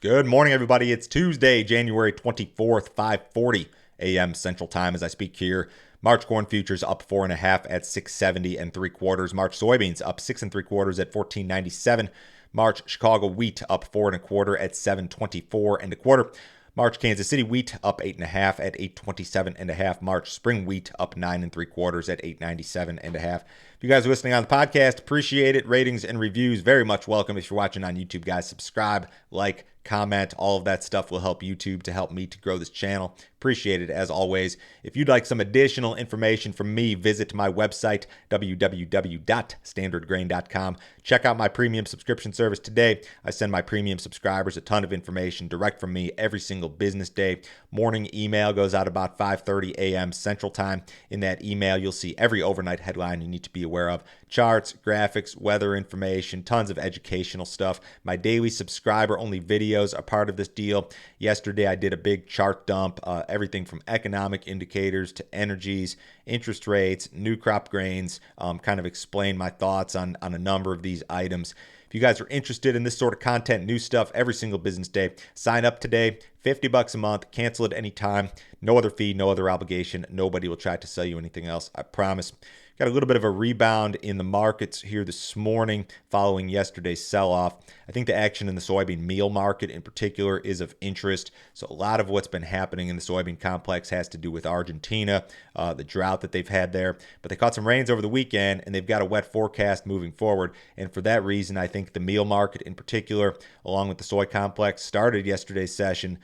Good morning, everybody. It's Tuesday, January 24th, 5:40 a.m. Central Time as I speak here. March corn futures up 4.5 at 670 and 3/4. March soybeans up 6 3/4 at 14.97. March Chicago wheat up 4 1/4 at 724 1/4. March Kansas City wheat up 8.5 at 827 1/2. March spring wheat up 9 3/4 at 897 1/2. If you guys are listening on the podcast, appreciate it. Ratings and reviews very much welcome. If you're watching on YouTube, guys, subscribe, like, comment, all of that stuff will help YouTube to help me to grow this channel. Appreciate it as always. If you'd like some additional information from me, visit my website, www.standardgrain.com. Check out my premium subscription service today. I send my premium subscribers a ton of information direct from me every single business day. Morning email goes out about 5:30 a.m. Central Time. In that email, you'll see every overnight headline you need to be aware of. Charts, graphics, weather information, tons of educational stuff. My daily subscriber-only videos are part of this deal. Yesterday, I did a big chart dump, everything from economic indicators to energies, interest rates, new crop grains, kind of explain my thoughts on a number of these items. If you guys are interested in this sort of content, new stuff every single business day, sign up today. $50 a month. Cancel it anytime. No other fee, no other obligation. Nobody will try to sell you anything else. I promise. Got a little bit of a rebound in the markets here this morning following yesterday's sell-off. I think the action in the soybean meal market in particular is of interest. So a lot of what's been happening in the soybean complex has to do with Argentina, the drought that they've had there. But they caught some rains over the weekend, and they've got a wet forecast moving forward. And for that reason, I think the meal market in particular, along with the soy complex, started yesterday's session,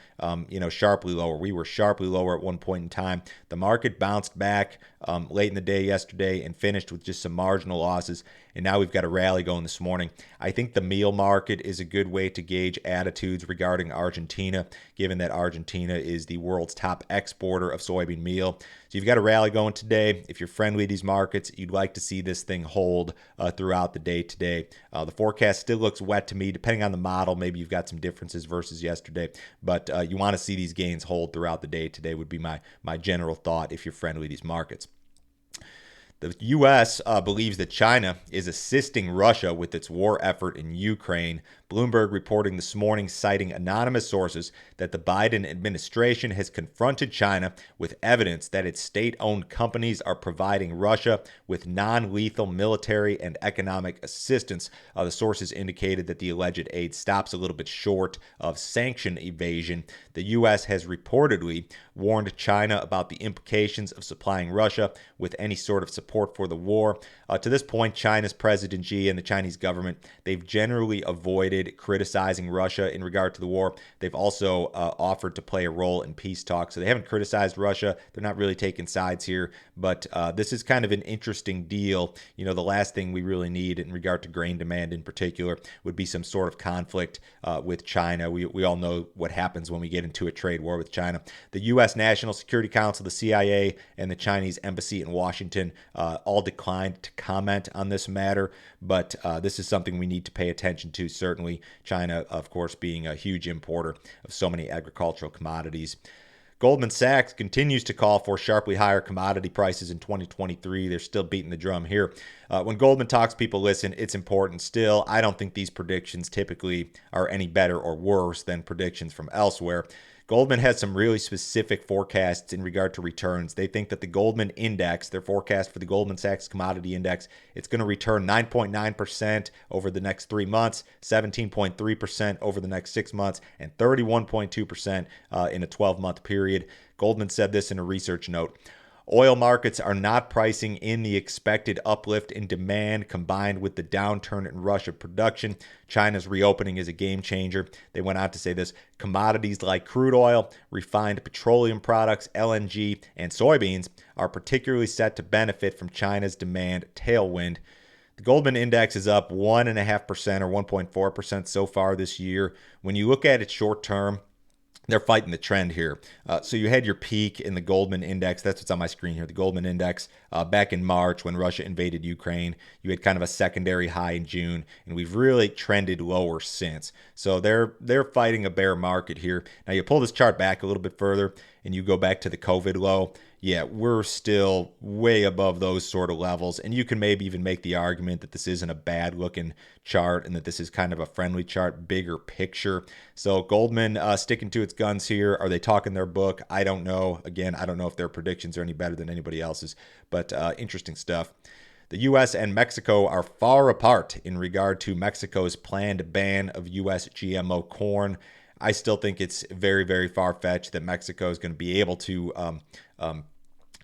sharply lower. We were sharply lower at one point in time. The market bounced back late in the day yesterday and finished with just some marginal losses. And now we've got a rally going this morning. I think the meal market is a good way to gauge attitudes regarding Argentina, given that Argentina is the world's top exporter of soybean meal. So you've got a rally going today. If you're friendly to these markets, you'd like to see this thing hold throughout the day today. The forecast still looks wet to me, depending on the model. Maybe you've got some differences versus yesterday, but you want to see these gains hold throughout the day today would be my general thought if you're friendly to these markets. The U.S. believes that China is assisting Russia with its war effort in Ukraine. Bloomberg reporting this morning, citing anonymous sources, that the Biden administration has confronted China with evidence that its state-owned companies are providing Russia with non-lethal military and economic assistance. The sources indicated that the alleged aid stops a little bit short of sanction evasion. The U.S. has reportedly warned China about the implications of supplying Russia with any sort of support for the war. To this point, China's President Xi and the Chinese government, they've generally avoided criticizing Russia in regard to the war. They've also offered to play a role in peace talks. So they haven't criticized Russia. They're not really taking sides here. But this is kind of an interesting deal. You know, the last thing we really need in regard to grain demand in particular would be some sort of conflict with China. We all know what happens when we get into a trade war with China. The U.S. National Security Council, the CIA, and the Chinese embassy in Washington all declined to comment on this matter. But this is something we need to pay attention to, certainly. China, of course, being a huge importer of so many agricultural commodities. Goldman Sachs continues to call for sharply higher commodity prices in 2023. They're still beating the drum here. When Goldman talks, people listen. It's important still. I don't think these predictions typically are any better or worse than predictions from elsewhere. Goldman has some really specific forecasts in regard to returns. They think that the Goldman Index, their forecast for the Goldman Sachs Commodity Index, it's going to return 9.9% over the next 3 months, 17.3% over the next 6 months, and 31.2% in a 12-month period. Goldman said this in a research note. Oil markets are not pricing in the expected uplift in demand combined with the downturn in Russia production. China's reopening is a game changer. They went on to say this. Commodities like crude oil, refined petroleum products, LNG, and soybeans are particularly set to benefit from China's demand tailwind. The Goldman Index is up 1.5% or 1.4% so far this year. When you look at it short term, they're fighting the trend here. So you had your peak in the Goldman Index. That's what's on my screen here. The Goldman Index back in March when Russia invaded Ukraine. You had kind of a secondary high in June, and we've really trended lower since. So they're fighting a bear market here. Now you pull this chart back a little bit further, and you go back to the COVID low, yeah, we're still way above those sort of levels. And you can maybe even make the argument that this isn't a bad looking chart and that this is kind of a friendly chart, bigger picture. So Goldman sticking to its guns here. Are they talking their book? I don't know. Again, I don't know if their predictions are any better than anybody else's, but interesting stuff. The U.S. and Mexico are far apart in regard to Mexico's planned ban of U.S. GMO corn. I still think it's very, very far-fetched that Mexico is going to be able to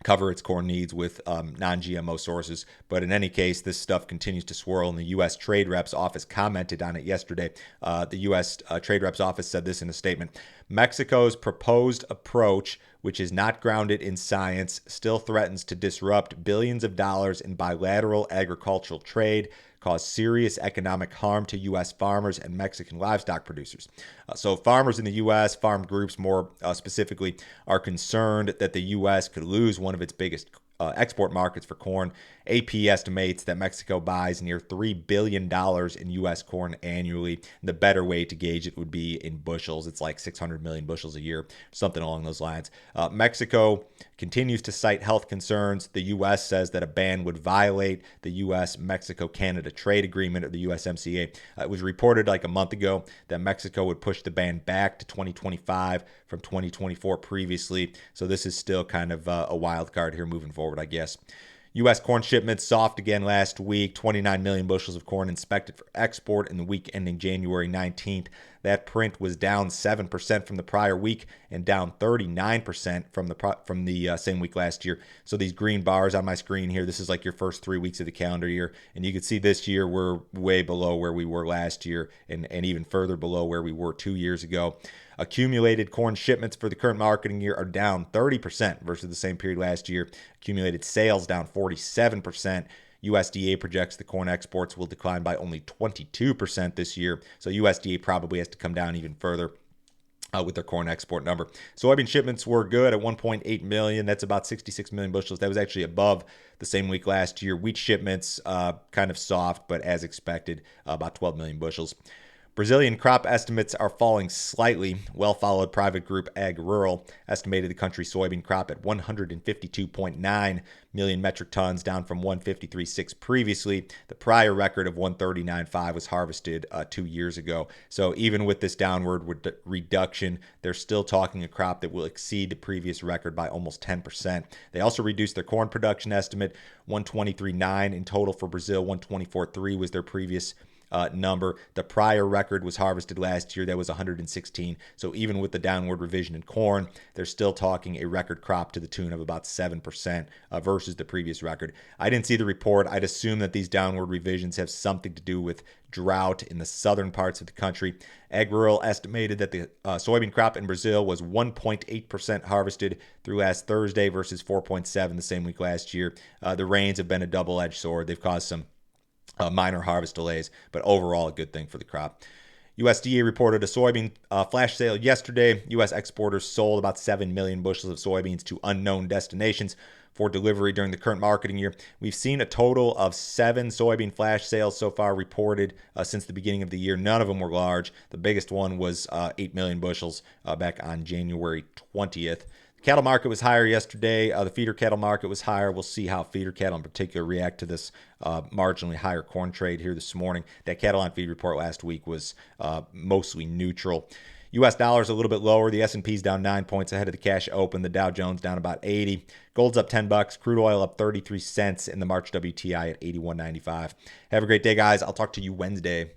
cover its corn needs with non-GMO sources. But in any case, this stuff continues to swirl, and the U.S. Trade Rep's office commented on it yesterday. The U.S. Trade Rep's office said this in a statement. Mexico's proposed approach, which is not grounded in science, still threatens to disrupt billions of dollars in bilateral agricultural trade, cause serious economic harm to U.S. farmers and Mexican livestock producers. So farmers in the U.S., farm groups more specifically, are concerned that the U.S. could lose one of its biggest export markets for corn. AP estimates that Mexico buys near $3 billion in U.S. corn annually. The better way to gauge it would be in bushels. It's like 600 million bushels a year, something along those lines. Mexico continues to cite health concerns. The U.S. says that a ban would violate the U.S.-Mexico-Canada Trade Agreement, or the USMCA. It was reported like a month ago that Mexico would push the ban back to 2025 from 2024 previously. So this is still kind of a wild card here moving forward, I guess. U.S. corn shipments soft again last week. 29 million bushels of corn inspected for export in the week ending January 19th. That print was down 7% from the prior week and down 39% from the same week last year. So these green bars on my screen here, this is like your first 3 weeks of the calendar year. And you can see this year we're way below where we were last year and even further below where we were 2 years ago. Accumulated corn shipments for the current marketing year are down 30% versus the same period last year. Accumulated sales down 47%. USDA projects the corn exports will decline by only 22% this year. So USDA probably has to come down even further with their corn export number. Soybean shipments were good at 1.8 million. That's about 66 million bushels. That was actually above the same week last year. Wheat shipments kind of soft, but as expected, about 12 million bushels. Brazilian crop estimates are falling slightly. Well-followed private group Ag Rural estimated the country's soybean crop at 152.9 million metric tons, down from 153.6 previously. The prior record of 139.5 was harvested 2 years ago. So even with this downward reduction, they're still talking a crop that will exceed the previous record by almost 10%. They also reduced their corn production estimate, 123.9 in total for Brazil. 124.3 was their previous number. The prior record was harvested last year. That was 116. So even with the downward revision in corn, they're still talking a record crop to the tune of about 7% versus the previous record. I didn't see the report. I'd assume that these downward revisions have something to do with drought in the southern parts of the country. Ag Rural estimated that the soybean crop in Brazil was 1.8% harvested through last Thursday versus 4.7% the same week last year. The rains have been a double-edged sword. They've caused some minor harvest delays, but overall a good thing for the crop. USDA reported a soybean flash sale yesterday. U.S. exporters sold about 7 million bushels of soybeans to unknown destinations for delivery during the current marketing year. We've seen a total of 7 soybean flash sales so far reported since the beginning of the year. None of them were large. The biggest one was 8 million bushels back on January 20th. Cattle market was higher yesterday. The feeder cattle market was higher. We'll see how feeder cattle in particular react to this marginally higher corn trade here this morning. That cattle on feed report last week was mostly neutral. U.S. dollar's a little bit lower. The S&P's down 9 points ahead of the cash open. The Dow Jones down about 80. Gold's up $10. Crude oil up 33 cents. And the March WTI at 81.95. Have a great day, guys. I'll talk to you Wednesday.